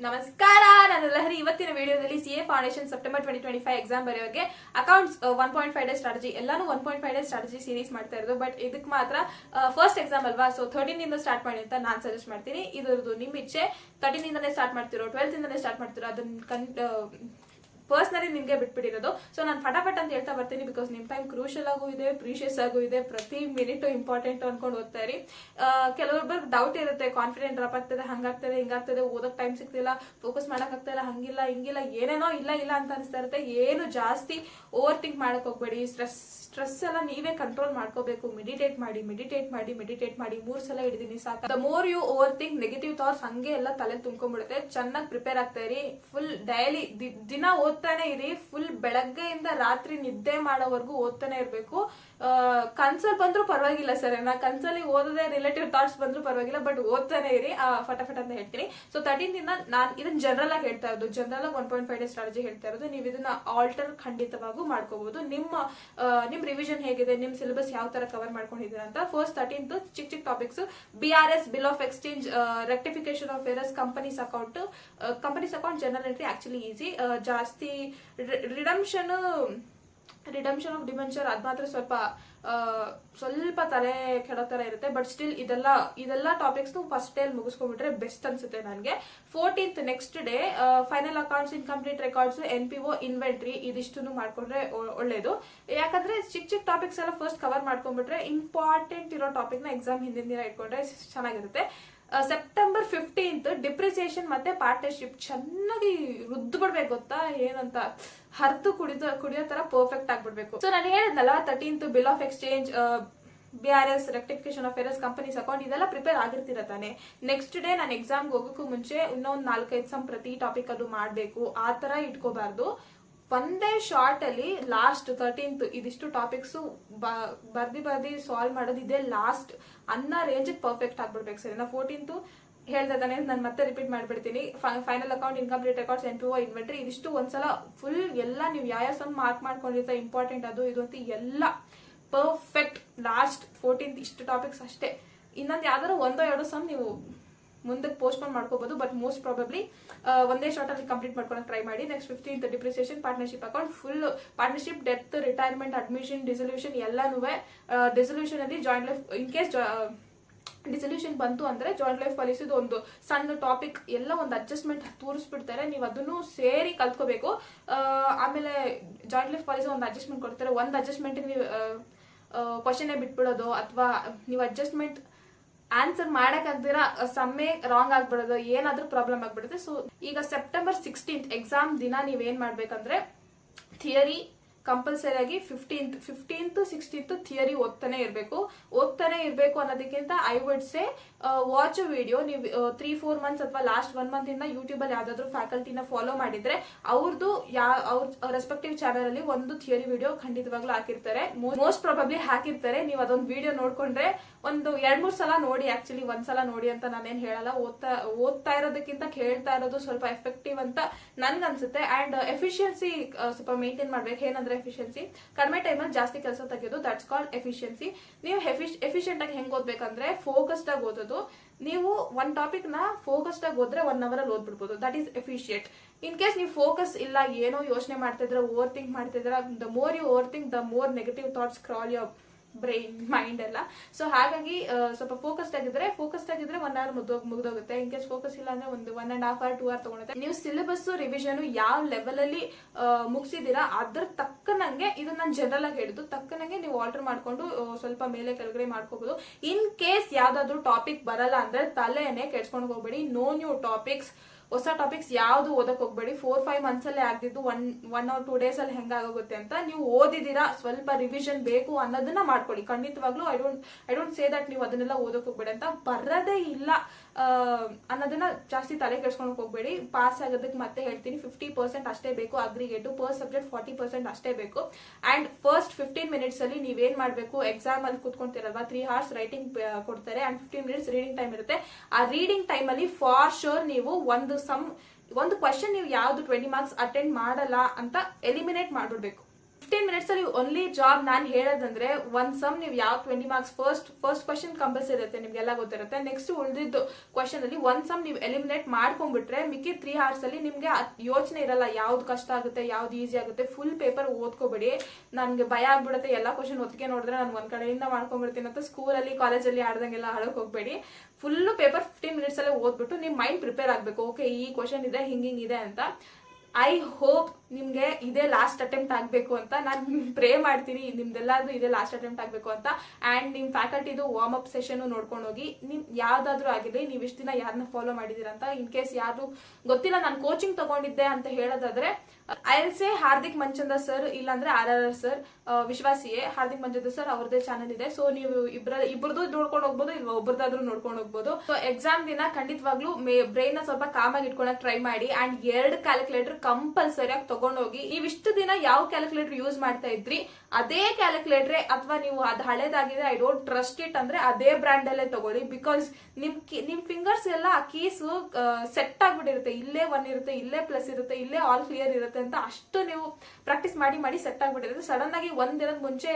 ನಮಸ್ಕಾರ, ನಾನು ಲಹರಿ. ಇವತ್ತಿನ ವಿಡಿಯೋದಲ್ಲಿ CA ಫೌಂಡೇಶನ್ ಸೆಪ್ಟೆಂಬರ್ 2025 ಎಕ್ಸಾಮ್ ಬರೆಯೋಕೆ ಅಕೌಂಟ್ಸ್ 1.5 ಡೇ ಸ್ಟ್ರಾಟಜಿ ಎಲ್ಲಾನು 1.5 ಡೇ ಸ್ಟ್ರಾಟಜಿ ಸೀರೀಸ್ ಮಾಡ್ತಾ ಇರೋದು. ಬಟ್ ಇದಕ್ಕೆ ಮಾತ್ರ ಫಸ್ಟ್ ಎಕ್ಸಾಮ್ ಅಲ್ವಾ, ಸೊ 13 ಇಂದ ಸ್ಟಾರ್ಟ್ ಮಾಡಿ ಅಂತ ನಾನು ಸಜೆಸ್ಟ್ ಮಾಡ್ತೀನಿ. ಇದ್ರದ್ದು ನಿಮ್ಮ ಇಚ್ಛೆ. 13 ಇಂದನೇ ಸ್ಟಾರ್ಟ್ ಮಾಡ್ತಿರೋ, 12 ಇಂದನೇ ಸ್ಟಾರ್ಟ್ ಮಾಡ್ತಿರೋ, ಅದನ್ನ ಪರ್ಸ್ನಲಿ ನಿಮ್ಗೆ ಬಿಟ್ಬಿಟ್ಟಿರೋದು. ಸೊ ನಾನು ಫಟಾಫಟ್ ಅಂತ ಹೇಳ್ತಾ ಬರ್ತೀನಿ, ಬಿಕಾಸ್ ನಿಮ್ ಟೈಮ್ ಕ್ರೂಷಿಯಲ್ ಆಗೂ ಇದೆ, ಪ್ರೀಶಿಯಸ್ ಆಗೂ ಇದೆ. ಪ್ರತಿ ಮಿನಿಟ್ ಇಂಪಾರ್ಟೆಂಟ್ ಅನ್ಕೊಂಡು ಓದ್ತಾ ಇರಿ. ಕೆಲವೊಬ್ಬರಿಗೆ ಡೌಟ್ ಇರುತ್ತೆ, ಕಾನ್ಫಿಡೆಂಟ್ ಡ್ರಾಪ್ ಆಗ್ತದೆ, ಹಂಗಾಗ್ತದೆ, ಹಿಂಗಾಗ್ತದೆ, ಓದಕ್ ಟೈಮ್ ಸಿಗ್ತಿಲ್ಲ, ಫೋಕಸ್ ಮಾಡಕ್ ಆಗ್ತಾ ಇಲ್ಲ, ಹಂಗಿಲ್ಲ ಹಿಂಗಿಲ್ಲ, ಏನೇನೋ ಇಲ್ಲ ಅಂತ ಅನಿಸ್ತಾ ಇರುತ್ತೆ. ಏನು ಜಾಸ್ತಿ ಓವರ್ ಥಿಂಕ್ ಮಾಡಕ್ ಹೋಗ್ಬೇಡಿ. ಸ್ಟ್ರೆಸ್ ಎಲ್ಲ ನೀವೇ ಕಂಟ್ರೋಲ್ ಮಾಡ್ಕೋಬೇಕು. ಮೆಡಿಟೇಟ್ ಮಾಡಿ 3 ಸಲ ಹಿಡಿದೀನಿ ಸಾಕು. The more you over think, negative thoughts ಹಂಗೆ ಎಲ್ಲ ತಲೆ ತುಂಬ್ಕೊಂಡ್ಬಿಡುತ್ತೆ. ಚೆನ್ನಾಗಿ ಪ್ರಿಪೇರ್ ಆಗ್ತಾ ಇರಿ. ಫುಲ್ ಡೈಲಿ ದಿನ ಓದ್ತಾನೆ ಇರಿ. ಫುಲ್ ಬೆಳಗ್ಗೆಯಿಂದ ರಾತ್ರಿ ನಿದ್ದೆ ಮಾಡೋವರೆಗೂ ಓದ್ತಾನೆ ಇರ್ಬೇಕು. ಕನ್ಸಲ್ ಬಂದ್ರು ಪರವಾಗಿಲ್ಲ ಸರ್, ನಾ ಕನ್ಸಲ್ಲಿ ಓದದೆ ರಿಲೇಟಿವ್ ಥಾಟ್ಸ್ ಬಂದ್ರು ಪರವಾಗಿಲ್ಲ, ಬಟ್ ಓದ್ತಾನೆ ಇರಿ. ಫಟಾಫಟ್ ಅಂತ ಹೇಳ್ತೀನಿ. ಸೊ 13 ದಿನ ನಾನು ಇದನ್ನ ಜನರಲ್ ಆಗಿ ಹೇಳ್ತಾ ಇರೋದು, ಜನರಲ್ ಆಗಿ 1.5 ಡೇ ಸ್ಟ್ರಾಟಜಿ ಹೇಳ್ತಾ ಇರೋದು. ನೀವು ಇದನ್ನ ಆಲ್ಟರ್ ಖಂಡಿತವಾಗೂ ಮಾಡ್ಕೋಬಹುದು. ನಿಮ್ ರಿವಿಷನ್ ಹೇಗಿದೆ, ನಿಮ್ ಸಿಲೆಬಸ್ ಯಾವ ತರ ಕವರ್ ಮಾಡ್ಕೊಂಡಿದ್ದೀರಾ ಅಂತ. ಫಸ್ಟ್ 13th ಚಿಕ್ಕ topics: BRS, bill of exchange, rectification of errors, companies account general entry actually easy. ಜಾಸ್ತಿ ರಿಡಂಪ್ಷನ್ ಆಫ್ ಡಿಬೆಂಚರ್ ಅದ್ ಮಾತ್ರ ಸ್ವಲ್ಪ ತಲೆ ಕೆಡೋ ತರ ಇರುತ್ತೆ. ಬಟ್ ಸ್ಟಿಲ್ ಇದೆಲ್ಲ ಟಾಪಿಕ್ಸ್ ಫಸ್ಟ್ ಡೇ ಮುಗಿಸ್ಕೊಂಡ್ಬಿಟ್ರೆ ಬೆಸ್ಟ್ ಅನ್ಸುತ್ತೆ ನನಗೆ. 14th next day final accounts, incomplete records, NPO, inventory, ಇದಿಷ್ಟು ಮಾಡ್ಕೊಂಡ್ರೆ ಒಳ್ಳೇದು. ಯಾಕಂದ್ರೆ ಚಿಕ್ಕ ಟಾಪಿಕ್ಸ್ ಎಲ್ಲ ಫಸ್ಟ್ ಕವರ್ ಮಾಡ್ಕೊಂಡ್ಬಿಟ್ರೆ ಇಂಪಾರ್ಟೆಂಟ್ ಇರೋ ಟಾಪಿಕ್ ನ ಎಕ್ಸಾಮ್ ಹಿಂದಿನ ದಿನ ಇಟ್ಕೊಂಡ್ರೆ ಚೆನ್ನಾಗಿರುತ್ತೆ. ಸೆಪ್ಟೆಂಬರ್ 15th ಡಿಪ್ರಿಸಿಯೇಷನ್ ಮತ್ತೆ ಪಾರ್ಟ್ನರ್ಶಿಪ್ ಚೆನ್ನಾಗಿ ರುದ್ದು ಬಿಡ್ಬೇಕು, ಗೊತ್ತಾ ಏನಂತ, ಹರಿದು ಕುಡಿಯೋ ತರ ಪರ್ಫೆಕ್ಟ್ ಆಗ್ಬಿಡ್ಬೇಕು. ಸೊ ನಾನು ಹೇಳಿದ್ನಲ್ಲ, 13th bill of exchange, BRS, rectification of errors, companies account, ಇದೆಲ್ಲ ಪ್ರಿಪೇರ್ ಆಗಿರ್ತೀರ ತಾನೆ. ನೆಕ್ಸ್ಟ್ ಡೇ ನಾನು ಎಕ್ಸಾಮ್ಗೆ ಹೋಗೋಕ್ಕೂ ಮುಂಚೆ ಇನ್ನೊಂದು 4-5 ಸಮ್ ಪ್ರತಿ ಟಾಪಿಕ್ ಅದು ಮಾಡ್ಬೇಕು. ಆ ತರ ಇಟ್ಕೋಬಾರ್ದು. ಒಂದೇ ಶಾರ್ಟ್ ಅಲ್ಲಿ ಲಾಸ್ಟ್ 13th ಇದಿಷ್ಟು ಟಾಪಿಕ್ಸ್ ಬರ್ದಿ ಸಾಲ್ವ್ ಮಾಡೋದು ಇದೆ ಲಾಸ್ಟ್ ಅನ್ನ ರೇಂಜ್ ಪರ್ಫೆಕ್ಟ್ ಆಗ್ಬಿಡ್ಬೇಕು ಸರಿನಾ. 14th ಹೇಳ್ದೆ ತಾನೆ, ನಾನು ಮತ್ತೆ ರಿಪೀಟ್ ಮಾಡ್ಬಿಡ್ತೀನಿ. Final account, incomplete records, NPO, inventory, ಇದಿಷ್ಟು ಒಂದ್ಸಲ ಫುಲ್ ಎಲ್ಲ ನೀವು ಯಾವ ಸಮ್ ಮಾರ್ಕ್ ಮಾಡ್ಕೊಂಡಿರ್ತಾ ಇಂಪಾರ್ಟೆಂಟ್ ಅದು ಇದು ಅಂತ ಎಲ್ಲ ಪರ್ಫೆಕ್ಟ್. ಲಾಸ್ಟ್ 14th ಇಷ್ಟು ಟಾಪಿಕ್ಸ್ ಅಷ್ಟೇ. ಇನ್ನೊಂದು ಯಾವ್ದಾದ್ರು 1-2 ಸಮ್ ನೀವು ಮುಂದಕ್ಕೆ ಪೋಸ್ಟ್ಪೋನ್ ಮಾಡ್ಕೋಬಹುದು, ಬಟ್ ಮೋಸ್ಟ್ ಪ್ರಾಬಬ್ಲಿ ಒಂದೇ ಶಾರ್ಟ್ ಅಲ್ಲಿ ಕಂಪ್ಲೀಟ್ ಮಾಡ್ಕೊಳಕ್ ಟ್ರೈ ಮಾಡಿ. Next 15th depreciation, partnership account, full partnership, death, retirement, admission, dissolution ಎಲ್ಲಾನು. ಡಿಸಲ್ಯೂಷನ್ ಅಲ್ಲಿ joint life, in case dissolution ಬಂತು ಅಂದ್ರೆ ಜಾಯಿಂಟ್ ಲೈಫ್ ಪಾಲಿಸಿದು ಒಂದು ಸಣ್ಣ ಟಾಪಿಕ್ ಎಲ್ಲ ಒಂದು ಅಡ್ಜಸ್ಟ್ಮೆಂಟ್ ತೋರಿಸ್ಬಿಡ್ತಾರೆ, ನೀವು ಅದನ್ನು ಸೇರಿ ಕಲ್ತ್ಕೋಬೇಕು. ಆಮೇಲೆ ಜಾಯಿಂಟ್ ಲೈಫ್ ಪಾಲಿಸಿ ಒಂದು ಅಡ್ಜಸ್ಟ್ಮೆಂಟ್ ಕೊಡ್ತಾರೆ. ಒಂದು ಅಡ್ಜಸ್ಟ್ಮೆಂಟ್ ನೀವು ಕ್ವಶನ್ ಬಿಟ್ಬಿಡೋದು, ಅಥವಾ ನೀವು ಅಡ್ಜಸ್ಟ್ಮೆಂಟ್ ಆನ್ಸರ್ ಮಾಡಕ್ ಆಗ್ದಿರಾ ಸಮ್ಮೆ ರಾಂಗ್ ಆಗ್ಬಿಡೋದು, ಏನಾದ್ರೂ ಪ್ರಾಬ್ಲಮ್ ಆಗ್ಬಿಡುತ್ತೆ. ಸೊ ಈಗ ಸೆಪ್ಟೆಂಬರ್ 16th ಎಕ್ಸಾಮ್ ದಿನ ನೀವೇನ್ ಮಾಡ್ಬೇಕಂದ್ರೆ, ಥಿಯರಿ ಕಂಪಲ್ಸರಿ ಆಗಿ 15th 16th ಥಿಯರಿ ಓದ್ತಾನೆ ಇರ್ಬೇಕು ಅನ್ನೋದಕ್ಕಿಂತ I would say watch video. ನೀವು 3-4 ಮಂತ್ಸ್ ಅಥವಾ ಲಾಸ್ಟ್ 1 ಮಂತ್ ಇಂದ ಯೂಟ್ಯೂಬ್ ಅಲ್ಲಿ ಯಾವ್ದಾದ್ರು ಫ್ಯಾಕಲ್ಟಿನ ಫಾಲೋ ಮಾಡಿದ್ರೆ ಅವ್ರದ್ದು ಅವ್ರ ರೆಸ್ಪೆಕ್ಟಿವ್ ಚಾನಲ್ ಅಲ್ಲಿ ಒಂದು ಥಿಯರಿ ವಿಡಿಯೋ ಖಂಡಿತವಾಗ್ಲೂ ಹಾಕಿರ್ತಾರೆ, ಮೋಸ್ಟ್ ಪ್ರಾಬಬ್ಲಿ ಹಾಕಿರ್ತಾರೆ. ನೀವು ಅದೊಂದು ವಿಡಿಯೋ ನೋಡ್ಕೊಂಡ್ರೆ ಒಂದು 2-3 ಸಲ ನೋಡಿ, ಆಕ್ಚುಲಿ ಒಂದ್ಸಲ ನೋಡಿ ಅಂತ ನಾನೇನ್ ಹೇಳಲ್ಲ. ಓದ್ತಾ ಇರೋದಕ್ಕಿಂತ ಕೇಳ್ತಾ ಇರೋದು ಸ್ವಲ್ಪ ಎಫೆಕ್ಟಿವ್ ಅಂತ ನನ್ಗನ್ಸುತ್ತೆ. ಅಂಡ್ ಎಫಿಷಿಯನ್ಸಿ ಸ್ವಲ್ಪ ಮೇಂಟೈನ್ ಮಾಡ್ಬೇಕು. ಏನಂದ್ರೆ ಎಫಿಷಿಯನ್ಸಿ, ಕಡಿಮೆ ಟೈಮಲ್ಲಿ ಜಾಸ್ತಿ ಕೆಲಸ ತೆಗೆಯೋದು, ದಟ್ಸ್ ಕಾಲ್ಡ್ ಎಫಿಷಿಯನ್ಸಿ. ನೀವು ಎಫಿಷಿಯಂಟ್ ಆಗಿ ಹೆಂಗ್ ಓದ್ಬೇಕಂದ್ರೆ, ಫೋಕಸ್ಡ್ ಆಗಿ ಓದೋದು. ನೀವು ಒಂದ್ ಟಾಪಿಕ್ ನ ಫೋಕಸ್ಡ್ ಆಗಿ ಓದ್ರೆ 1 hour ಅಲ್ಲಿ ಓದ್ಬಿಡ್ಬೋದು, that is efficient. In case ನೀವು ಫೋಕಸ್ ಇಲ್ಲ, ಏನೋ ಯೋಚನೆ ಮಾಡ್ತಿದ್ರ, ಓವರ್ ಥಿಂಕ್ ಮಾಡ್ತಿದ್ರ, the more you over think the more negative thoughts crawl your brain, mind ಎಲ್ಲ. ಸೊ ಹಾಗಾಗಿ ಸ್ವಲ್ಪ ಫೋಕಸ್ಡ್ ಆಗಿದ್ರೆ 1 hour ಮುಗ್ದೋಗುತ್ತೆ. ಇನ್ ಕೇಸ್ ಫೋಕಸ್ ಇಲ್ಲ ಅಂದ್ರೆ ಒಂದು 1.5 hour 2 hour ತಗೊಳುತ್ತೆ. ನೀವು ಸಿಲೆಬಸ್ ರಿವಿಷನ್ ಯಾವ ಲೆವೆಲ್ ಅಲ್ಲಿ ಮುಗಿಸಿದೀರಾ ಅದ್ರ ತಕ್ಕನಂಗೆ, ಇದು ನಾನು ಜನರಲ್ ಆಗಿ ಹೇಳಿದ್ದು, ತಕ್ಕನಂಗೆ ನೀವು ಆಲ್ಟರ್ ಮಾಡ್ಕೊಂಡು ಸ್ವಲ್ಪ ಮೇಲೆ ಕೆಳಗಡೆ ಮಾಡ್ಕೋಬಹುದು. ಇನ್ ಕೇಸ್ ಯಾವ್ದಾದ್ರು ಟಾಪಿಕ್ ಬರಲ್ಲ ಅಂದ್ರೆ ತಲೆನೇ ಕೆಡ್ಸ್ಕೊಂಡು ಹೋಗ್ಬೇಡಿ. ನೋ ನ್ಯೂ ಟಾಪಿಕ್ಸ್, ಹೊಸ ಟಾಪಿಕ್ಸ್ ಯಾವ್ದು ಓದಕ್ ಹೋಗ್ಬೇಡಿ. 4-5 ಮಂತ್ಸ್ ಅಲ್ಲೇ ಆಗ್ದಿದ್ದು 1 or 2 days ಅಲ್ಲಿ ಹೆಂಗಾಗುತ್ತೆ ಅಂತ. ನೀವು ಓದಿದೀರಾ, ಸ್ವಲ್ಪ ರಿವಿಷನ್ ಬೇಕು ಅನ್ನೋದನ್ನ ಮಾಡ್ಕೊಳ್ಳಿ ಖಂಡಿತವಾಗ್ಲೂ. ಐ ಡೋಂಟ್ ಸೇ ದಟ್ ನೀವು ಅದನ್ನೆಲ್ಲ ಓದಕ್ ಹೋಗ್ಬೇಡಿ ಅಂತ. ಬರದೇ ಇಲ್ಲ ಅನ್ನೋದನ್ನ ಜಾಸ್ತಿ ತಲೆ ಕೆಡ್ಸ್ಕೊಳಕ್ ಹೋಗ್ಬೇಡಿ. ಪಾಸ್ ಆಗೋದಕ್ಕೆ ಮತ್ತೆ ಹೇಳ್ತೀನಿ, 50% ಅಷ್ಟೇ ಬೇಕು. ಅಗ್ರಿಗೇಟು ಪರ್ ಸಬ್ಜೆಕ್ಟ್ 40% ಅಷ್ಟೇ ಬೇಕು. ಅಂಡ್ ಫಸ್ಟ್ 15 minutes ಅಲ್ಲಿ ನೀವೇನ್ ಮಾಡ್ಬೇಕು, ಎಕ್ಸಾಮ್ ಅಲ್ಲಿ ಕೂತ್ಕೊಂತಿರಲ್ವಾ, 3 hours ರೈಟಿಂಗ್ ಕೊಡ್ತಾರೆ ಅಂಡ್ 15 minutes ರೀಡಿಂಗ್ ಟೈಮ್ ಇರುತ್ತೆ. ಆ ರೀಡಿಂಗ್ ಟೈಮ್ ಅಲ್ಲಿ ಫಾರ್ ಶೋರ್ ನೀವು ಒಂದು ಕ್ವಶನ್ ನೀವು ಯಾವ್ದು 20 marks ಅಟೆಂಡ್ ಮಾಡಲ್ಲ ಅಂತ ಎಲಿಮಿನೇಟ್ ಮಾಡ್ಬಿಡ್ಬೇಕು. 15 ಮಿನಿಟ್ಸ್ ಅಲ್ಲಿ ಓನ್ಲಿ ಜಾಬ್ ನಾನು ಹೇಳೋದಂದ್ರೆ ಒಂದ್ ಸಮ್ ನೀವು ಯಾವ 20 ಮಾರ್ಕ್ಸ್ ಫಸ್ಟ್ ಕ್ವಶನ್ ಕಂಪಲ್ಸರಿ ಇರುತ್ತೆ, ನಿಮ್ಗೆಲ್ಲ ಗೊತ್ತಿರುತ್ತೆ. ನೆಕ್ಸ್ಟ್ ಉಳಿದಿದ್ದು ಕ್ವಶನ್ ಅಲ್ಲಿ ಒಂದ್ ಸಮ್ ನೀವು ಎಲಿಮಿನೇಟ್ ಮಾಡ್ಕೊಂಡ್ಬಿಟ್ರೆ ಮಿಕ್ಕಿ 3 hours ಅಲ್ಲಿ ನಿಮ್ಗೆ ಯೋಚನೆ ಇರಲ್ಲ ಯಾವ್ದು ಕಷ್ಟ ಆಗುತ್ತೆ ಯಾವ್ದು ಈಸಿ ಆಗುತ್ತೆ. ಫುಲ್ ಪೇಪರ್ ಓದ್ಕೋಬೇಡಿ. ನನ್ಗೆ ಭಯ ಆಗ್ಬಿಡುತ್ತೆ ಎಲ್ಲಾ ಕ್ವಶನ್ ಒತ್ತಿಗೆ ನೋಡಿದ್ರೆ ನಾನು ಒಂದ್ ಕಡೆಯಿಂದ ಮಾಡ್ಕೊಂಡ್ಬಿಡ್ತೀನಿ ಅಂತ ಸ್ಕೂಲಲ್ಲಿ ಕಾಲೇಜಲ್ಲಿ ಆಡ್ದಂಗೆಲ್ಲ ಆಡೋಕ್ ಹೋಗ್ಬೇಡಿ. ಫುಲ್ ಪೇಪರ್ 15 ಮಿನಿಟ್ಸ್ ಅಲ್ಲೇ ಓದ್ಬಿಟ್ಟು ನಿಮ್ ಮೈಂಡ್ ಪ್ರಿಪೇರ್ ಆಗ್ಬೇಕು. ಓಕೆ ಈ ಕ್ವಶನ್ ಇದೆ ಹಿಂಗಿದೆ ಅಂತ. ಐ ಹೋಪ್ ನಿಮ್ಗೆ ಇದೇ ಲಾಸ್ಟ್ ಅಟೆಂಪ್ಟ್ ಆಗ್ಬೇಕು ಅಂತ ನಾನು ಪ್ರೇ ಮಾಡ್ತೀನಿ. ನಿಮ್ದೆಲ್ಲದು ಇದೇ ಲಾಸ್ಟ್ ಅಟೆಂಪ್ಟ್ ಆಗ್ಬೇಕು ಅಂತ. ಅಂಡ್ ನಿಮ್ ಫ್ಯಾಕಲ್ಟಿದು ವಾರ್ಮ್ ಅಪ್ ಸೆಷನ್ ನೋಡ್ಕೊಂಡು ಹೋಗಿ. ನಿಮ್ ಯಾವ್ದಾದ್ರು ಆಗಿದೆ, ನೀವ್ ಇಷ್ಟ ದಿನ ಯಾರನ್ನ ಫಾಲೋ ಮಾಡಿದೀರ ಅಂತ. ಇನ್ ಕೇಸ್ ಯಾರು ಗೊತ್ತಿಲ್ಲ ನಾನು ಕೋಚಿಂಗ್ ತಗೊಂಡಿದ್ದೆ ಅಂತ ಹೇಳೋದಾದ್ರೆ I will say Hardik Manchanda sir, ಇಲ್ಲಾಂದ್ರೆ RRR ಸರ್, ವಿಶ್ವಾಸಿಯೇ ಹಾರ್ದಿಕ್ ಮಂಚಂದ ಸರ್ ಅವ್ರದೇ ಚಾನಲ್ ಇದೆ. ಸೊ ನೀವು ಇಬ್ಬರದು ನೋಡ್ಕೊಂಡು ಹೋಗ್ಬೋದು, ಇಲ್ಲ ಒಬ್ಬರದಾದ್ರೂ ನೋಡ್ಕೊಂಡು ಹೋಗ್ಬೋದು. ಸೊ ಎಕ್ಸಾಮ್ ದಿನ ಖಂಡಿತವಾಗ್ಲೂ ಬ್ರೈನ್ ನ ಸ್ವಲ್ಪ ಕಾಮ್ ಆಗಿ ಇಟ್ಕೊಳಕ್ ಟ್ರೈ ಮಾಡಿ. ಅಂಡ್ 2 ಕ್ಯಾಲ್ಕುಲೇಟರ್ ಕಂಪಲ್ಸರಿ ಆಗಿ ತಗೊಂಡೋಗಿ. ನೀವು ಇಷ್ಟು ದಿನ ಯಾವ ಕ್ಯಾಲ್ಕುಲೇಟರ್ ಯೂಸ್ ಮಾಡ್ತಾ ಇದ್ರಿ ಅದೇ ಕ್ಯಾಲ್ಕುಲೇಟರ್, ಅಥವಾ ನೀವು ಅದು ಹಳೇದಾಗಿದೆ ಐ ಡೋಂಟ್ ಟ್ರಸ್ಟ್ ಇಟ್ ಅಂದ್ರೆ ಅದೇ ಬ್ರ್ಯಾಂಡ್ ಅಲ್ಲೇ ತಗೊಳ್ಳಿ. ಬಿಕಾಸ್ ನಿಮ್ ಫಿಂಗರ್ಸ್ ಎಲ್ಲ ಆ ಕೀಸ್ ಸೆಟ್ ಆಗ್ಬಿಟ್ಟಿರುತ್ತೆ. ಇಲ್ಲೇ 1 ಇರುತ್ತೆ, ಇಲ್ಲೇ ಪ್ಲಸ್ ಇರುತ್ತೆ, ಇಲ್ಲೇ ಆಲ್ ಕ್ಲಿಯರ್ ಇರುತ್ತೆ ಅಂತ ಅಷ್ಟು ನೀವು ಪ್ರಾಕ್ಟೀಸ್ ಮಾಡಿ ಸೆಟ್ ಆಗ್ಬಿಟ್ಟಿರುತ್ತೆ. ಸಡನ್ ಆಗಿ ಒಂದ್ ದಿನದ ಮುಂಚೆ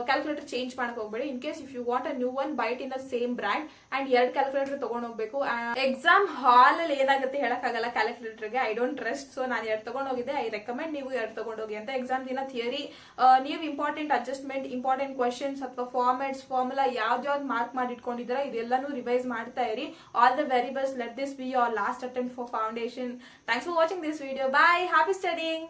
ಕ್ಯಾಲ್ಕುಲೇಟರ್ ಚೇಂಜ್ ಮಾಡಕ್ ಹೋಗ್ಬೇಡಿ. In case if you want a new one buy it in the same brand. And 2 calculator ತಗೊಂಡ್ ಹೋಗ್ಬೇಕು. ಎಕ್ಸಾಮ್ ಹಾಲ್ ಅಲ್ಲಿ ಏನಾಗುತ್ತೆ ಹೇಳಕ್ಕಾಗಲ್ಲ ಕ್ಯಾಲ್ಕುಲೇಟರ್ಗೆ, ಐ ಡೋಂಟ್ ಟ್ರಸ್ಟ್. ಸೊ ನಾನು 2 ತಗೊಂಡ್ ಹೋಗಿದ್ದೆ. ಐ ರೆಕಮೆಂಡ್ ನೀವು 2 ತಗೊಂಡ್ ಹೋಗಿ ಅಂತ. ಎಕ್ಸಾಮ್ ದಿನ ಥಿಯರಿ ನೀವು ಇಂಪಾರ್ಟೆಂಟ್ ಅಡ್ಜಸ್ಟ್ಮೆಂಟ್, ಇಂಪಾರ್ಟೆಂಟ್ ಕ್ವಶನ್ಸ್ ಅಥವಾ ಫಾರ್ಮ್ಯಾಟ್ಸ್, ಫಾರ್ಮುಲಾ ಯಾವ್ದು ಮಾರ್ಕ್ ಮಾಡಿ ಇಟ್ಕೊಂಡಿದ್ದೀರಾ ಇದೆಲ್ಲಾನು ರಿವೈಸ್ ಮಾಡ್ತಾ ಇರಿ. All the very best. Let this be your last attempt for foundation. Thanks for watching this video. Bye. Happy studying.